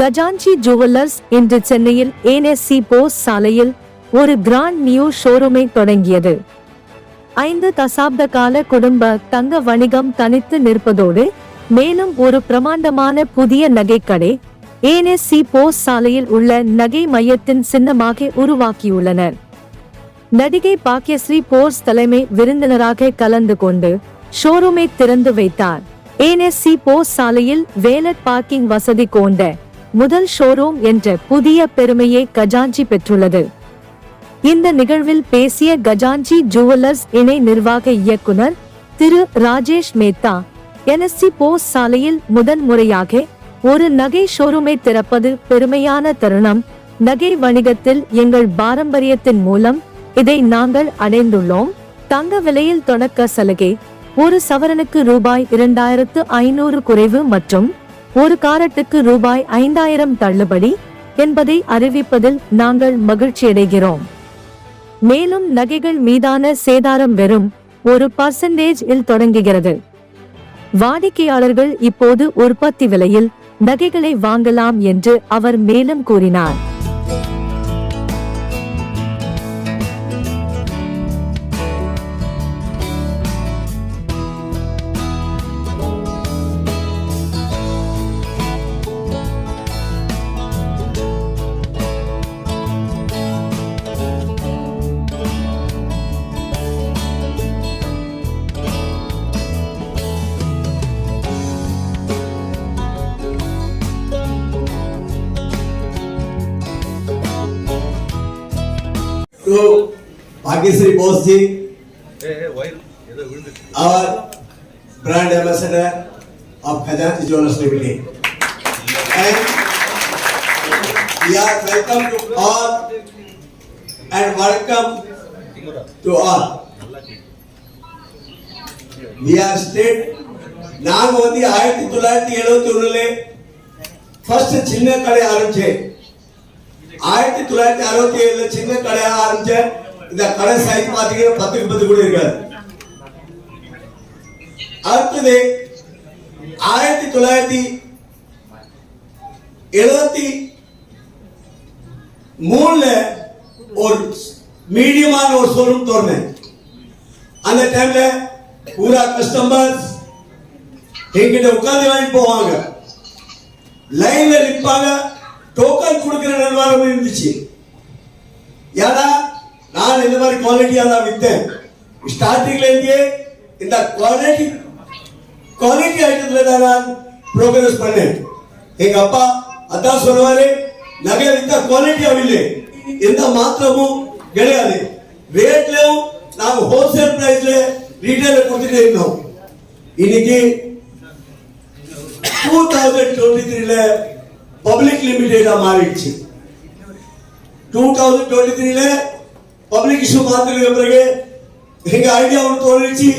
கஜான்சி jewellers இன்று சென்னையில் NSC Bose சாலையில் ஒரு கிராண்ட் நியூ ஷோரூமை தொடங்கியது. 5 தசாப்த கால குடும்ப தங்க வணிகம் தனித்து நிற்பதோடு மேலும் ஒரு பிரமாண்டமான புதிய நகைக்கடை NSC போஸ் சாலையில் உள்ள நகை மையத்தின் சின்னமாக உருவாக்கியுள்ளனர். நடிகை பாக்யஸ்ரீ போஸ் தலைமை விருந்தினராக கலந்து கொண்டு ஷோரூமை திறந்து வைத்தார். NSC போஸ் சாலையில் வேலட் பார்க்கிங் வசதி கொண்ட முதல் ஷோரூம் என்ற புதிய பெருமையை கஜான்சி பெற்றுள்ளது. இந்த நிகழ்வில் பேசிய கஜான்சி ஜுவல்லர்ஸ் இணை நிர்வாக இயக்குனர் திரு ராஜேஷ் மேத்தா, NSC போஸ் சாலையில் முதன் முறையாக ஒரு நகை ஷோரூமை திறப்பது பெருமையான தருணம். நகை வணிகத்தில் எங்கள் பாரம்பரியத்தின் மூலம் இதை நாங்கள் அடைந்துள்ளோம். தங்க விலையில் தொடக்க சலுகை, ஒரு சவரனுக்கு ரூபாய் 2500 குறைவு மற்றும் ஒரு காரட்டுக்கு ரூபாய் 5000 தள்ளுபடி என்பதை அறிவிப்பதில் நாங்கள் மகிழ்ச்சியடைகிறோம். மேலும் நகைகள் மீதான சேதாரம் வெறும் 1% இல் தொடங்குகிறது. வாடிக்கையாளர்கள் இப்போது உற்பத்தி விலையில் நகைகளை வாங்கலாம் என்று அவர் மேலும் கூறினார். To Bhagyashree Bose ji, our brand ambassador of Khajanchi Jewellers Limited, and we are welcome to all and welcome to all. We are state. நான் வந்து 1971 ஃபர்ஸ்ட் சின்ன கடை ஆரம்பிச்சேன். 1967 சின்ன கடையா ஆரம்பிச்ச இந்த கடை சைஸ் பாத்தீங்கன்னா 10 கூட இருக்காது. அடுத்தது 1973 ஒரு மீடியமான ஒரு ஷோரூம் தோர்னேன். அந்த டைம்ல பூரா கஸ்டமர்ஸ் என்கிட்ட உட்கார்ந்து வாங்கி போவாங்க, லைன்ல நிற்பாங்க, டோக்கன் கொடுக்கிற நிர்வாகம் இருந்துச்சு. ஏன்னா நான் இந்த மாதிரி குவாலிட்டியா தான் வித்தேன். ஸ்டார்டிங்ல இருந்தே இந்த குவாலிட்டி ஐட்டத்துல தான் நான் ப்ரோக்ரஸ் பண்ணேன். எங்க அப்பா அதான் சொல்லுவாரு, நகை வித்தா குவாலிட்டியா இல்லை, எந்த மாற்றமும் கிடையாது. ரேட்லயும் நாங்க ஹோல்சேல் பிரைஸ்ல ரீட்டைல கொடுத்துட்டே இருந்தோம். இன்னைக்கு 2023ல பப்ளிக் லிமிடெடா மாறிடுச்சு. 2023ல பப்ளிக் இஷ்யூ மாத்திர பிறகு எங்க ஐடியா ஒன்று தோணுச்சு,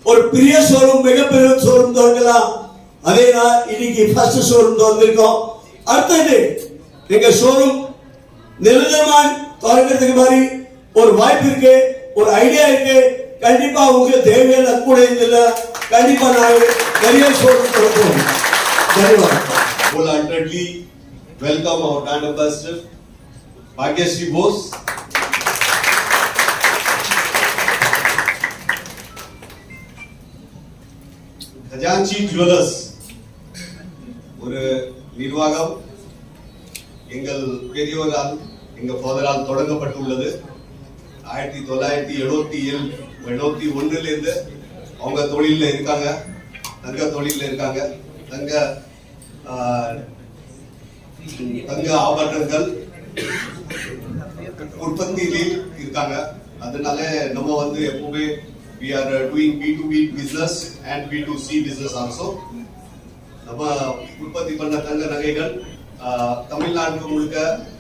ஒரு பெரிய ஷோரூம், மிகப்பெரிய ஷோரூம் தொடங்கலாம். அதே நான் இன்னைக்கு ஃபர்ஸ்ட் ஷோரூம் திறந்திருக்கோம். அடுத்தது எங்க ஷோரூம் நிரந்தரமா தொடங்கிறதுக்கு மாதிரி ஒரு வாய்ப்பு இருக்கு, ஒரு ஐடியா இருக்கு. கண்டிப்பா உங்களுக்கு தேவையான கூட இல்ல, கண்டிப்பா நான் நிறைய ஷோரூம் திறப்போம். धन्यवाद. Wholeheartedly welcome our brand ambassador Bhagyashree Bose. Khajanchi Jewellers ஒரு நிர்வாகம் எங்கள் பெரியோரால், எங்க ஃபாதரால் தொடங்கப்பட்டுள்ளது. 1971 இருந்து அவங்க தொழில இருக்காங்க, தங்க தொழில இருக்காங்க. தங்க ஆபரணங்கள் உற்பத்தியில் இருக்காங்க. அதனால நம்ம வந்து எப்பவுமே we are doing B2B business and B2C business also. நம்ம உற்பத்தி பண்ண தங்க நகைகள் தமிழ்நாடு முழுக்க,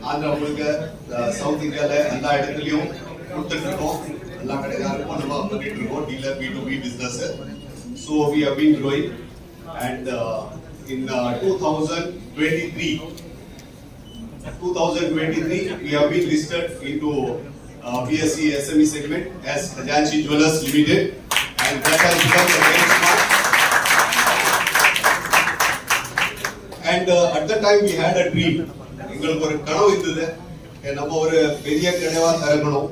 ஆந்திரா முழுக்க, சவுத் இந்தியால எல்லா இடத்துலயும் கொடுத்துட்டு இருக்கோம். எல்லா கடைக்காரருக்கும் நம்ம பண்ணிட்டு இருக்கோம் dealer B2B business. So we have been growing. And in 2023 we have been listed into BSE SME segment as Khajanchi Jewellers Limited, and that has become the benchmark. And And at the time we had a dream. எங்களுக்கு ஒரு கனவு இருந்தது, நம்ம ஒரு பெரிய கனவா திறக்கணும்.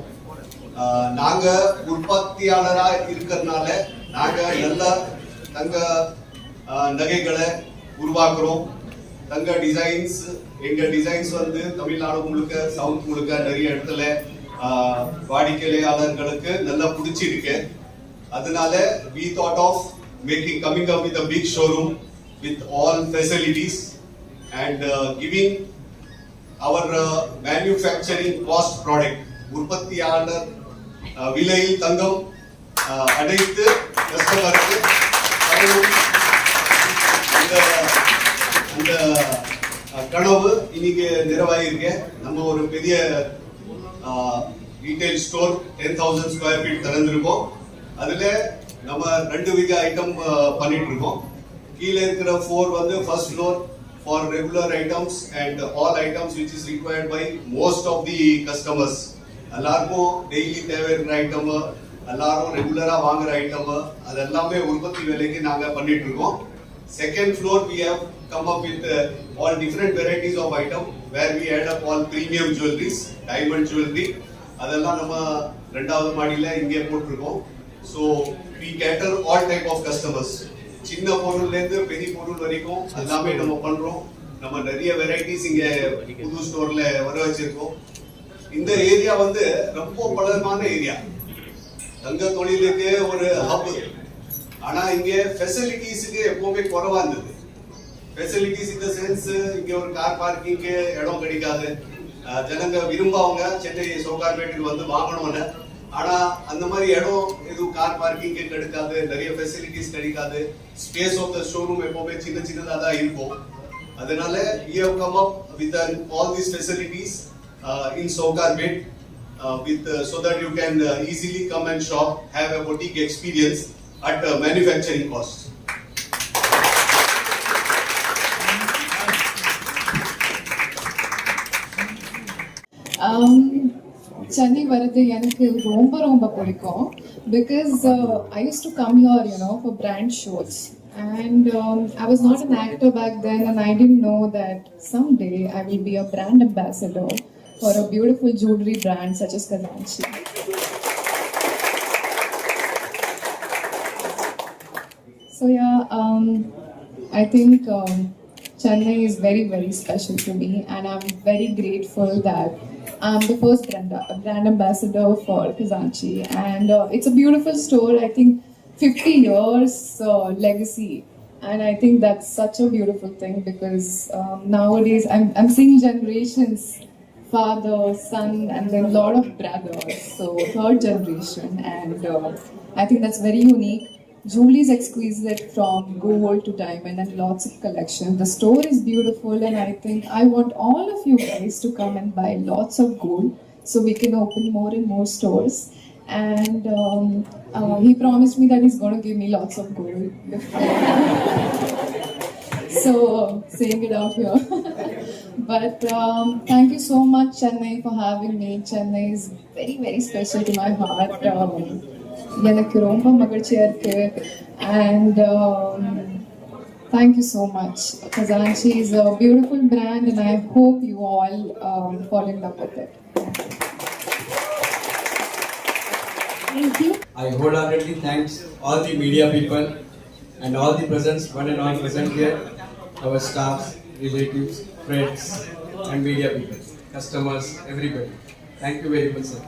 நாங்க உற்பத்தியாளரா இருக்கிறதுனால நாங்க நல்ல தங்க நகைகளை உருவாக்குறோம். தங்க டிசைன்ஸ், எங்க டிசைன்ஸ் வந்து தமிழ்நாடு முழுக்க, சவுத் முழுக்க நிறைய இடத்துல வாடிக்கையாளர்களுக்கு நல்லா பிடிச்சிருக்கு. அதனால we thought of coming up with a big showroom with all facilities and giving our manufacturing cost product. உற்பத்தியாளர் விலையில் தங்கம் அடைத்து கஸ்டமருக்கு அந்த கனவு இன்னைக்கு நிறைவாயிருக்கு. நம்ம ஒரு பெரிய ரீட்டைல் ஸ்டோர் 10,000 ஸ்கொயர் ஃபீட் திறந்திருக்கோம். அதுல நம்ம 2 வித ஐட்டம் பண்ணிட்டு இருக்கோம். கீழே இருக்கிற 4 வந்து first floor for regular items and all items which is required by most of the customers. எல்லாருக்கும் டெய்லி தேவை இருக்கிற ஐட்டம், எல்லாரும் ரெகுலரா வாங்குற ஐட்டம், அது எல்லாமே உற்பத்தி விலைக்கு நாங்க பண்ணிட்டு இருக்கோம். Second floor we have come up with all different varieties of item where we add up all premium jewelries, diamond jewelry. அதெல்லாம் நம்ம ரெண்டாவது மாடியில இங்கே போட்டுருக்கோம். So we cater all type of customers. சின்ன பொருள்ல இருந்து பெரிய பொருள் வரைக்கும் எல்லாமே நம்ம பண்றோம். நம்ம நிறைய வெரைட்டிஸ் இங்க புது ஸ்டோர்ல வர வச்சிருக்கோம். இந்த ஏரியா வந்து ரொம்ப பலமான ஏரியா, தங்க தொழிலுக்கு ஒரு ஹப். ஆனா இங்க ஃபெசிலிட்டிஸ்க்கு எப்பவுமே குறைவா இருந்தது. ஃபெசிலிட்டிஸ் இந்த சென்ஸ், இங்க ஒரு கார் பார்க்கிங்க்கு இடம் கிடைக்காது. ஜனங்க விரும்பவங்க சென்னை சோகார்பேட்டுக்கு வந்து வாங்கணும்னு. ஆனா அந்த மாதிரி இடம் எதுவும் கார் பார்க்கிங் கிடைக்காது, நிறைய ஃபெசிலிட்டிஸ் கிடைக்காது. ஸ்பேஸ் ஆஃப் த ஷோரூம் எப்பவுமே சின்ன சின்னதா தான் இருக்கும். அதனால we have come up with all these facilities in Sokarbet so that you can easily come and shop, have a boutique experience at manufacturing cost. Chennai வரது எனக்கு ரொம்ப ரொம்ப பிடிக்கும். Because I used to come here, for brand shows. And I was not an actor back then, and I didn't know that someday I will be a brand ambassador for a beautiful jewelry brand such as Khazanchi. So yeah, I think Chennai is very, very special to me, and I'm very grateful that I'm the first brand ambassador for Khazanchi. And it's a beautiful store. I think 50 years legacy, and I think that's such a beautiful thing, because nowadays I'm seeing generations, father, son, and then a lot of brothers, so third generation. And I think that's very unique. Jewelry is exquisite, from gold to diamond, and lots of collection. The store is beautiful, and I think I want all of you guys to come and buy lots of gold so we can open more and more stores. And he promised me that he's going to give me lots of gold. So saying it out here. But thank you so much, Chennai, for having me. Chennai is very, very special to my heart. எனக்கு ரொம்ப மகிழ்ச்சியா இருக்கு. And thank you so much. Khazanchi is a beautiful brand, and I hope you all fall in love with it. Thank you. I wholeheartedly thanks all the media people and all the presents, one and all present here, our staffs, relatives, friends, and media people, customers, everybody. Thank you very much, sir.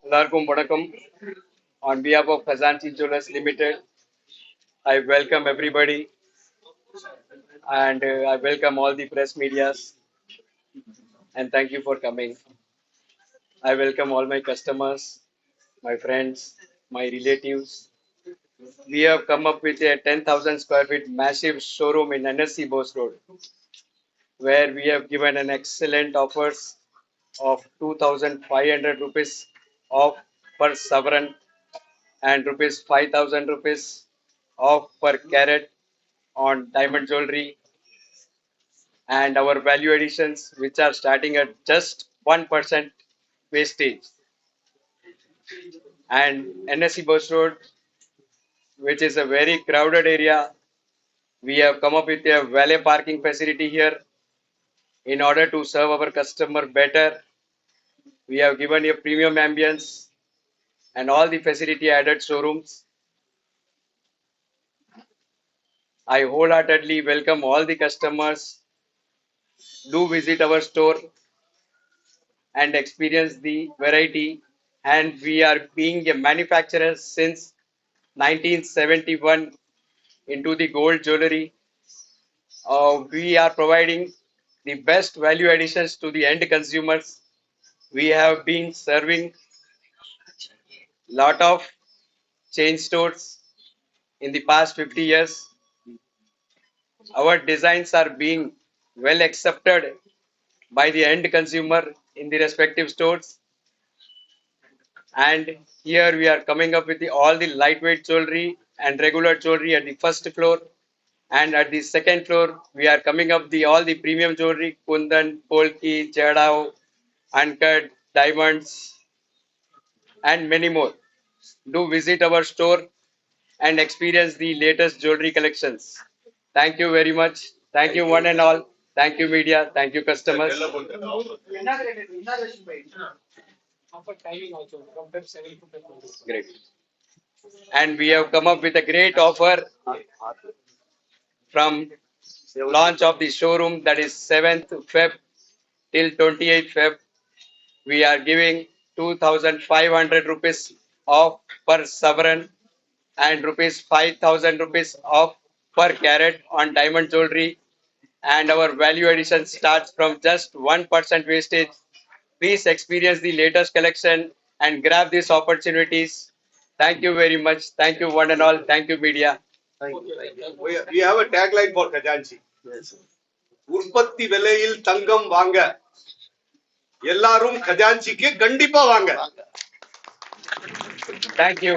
எல்லாருக்கும் வணக்கம். On behalf of Khazanchi Jewellers Limited, I welcome everybody, and I welcome all the press medias, and thank you for coming. I welcome all my customers, my friends, my relatives. We have come up with a 10,000 square feet massive showroom in NSC Bose Road, where we have given an excellent offers of 2,500 rupees off per sovereign and rupees 5,000 rupees off per carat on diamond jewelry, and our value additions which are starting at just 1% wastage. And NSC Bus Road, which is a very crowded area, we have come up with a valet parking facility here in order to serve our customer better. We have given a premium ambience and all the facility added showrooms. I wholeheartedly welcome all the customers. Do visit our store and experience the variety. And we are being a manufacturer since 1971 into the gold jewelry. We are providing the best value additions to the end consumers. We have been serving lot of chain stores in the past 50 years. Our designs are being well accepted by the end consumer in the respective stores. And here we are coming up with all the lightweight jewelry and regular jewelry at the first floor. And at the second floor, we are coming up all the premium jewelry, kundan, polki, jadao, uncut, diamonds, and many more. Do visit our store and experience the latest jewelry collections. Thank you very much. Thank you one and all. Thank you media. Thank you customers. Great. And we have come up with a great offer from launch of the showroom, that is 7th Feb till 28th Feb. We are giving 2,500 rupees off per sovereign and rupees 5,000 rupees off per carat on diamond jewelry. And our value addition starts from just 1% wastage. Please experience the latest collection and grab these opportunities. Thank you very much. Thank you one and all. Thank you media. We have a tagline for Khajanchi. உற்பத்தி விலையில் தங்கம் வாங்க எல்லாரும் கஜான்சிக்கு கண்டிப்பா வாங்க. Thank you.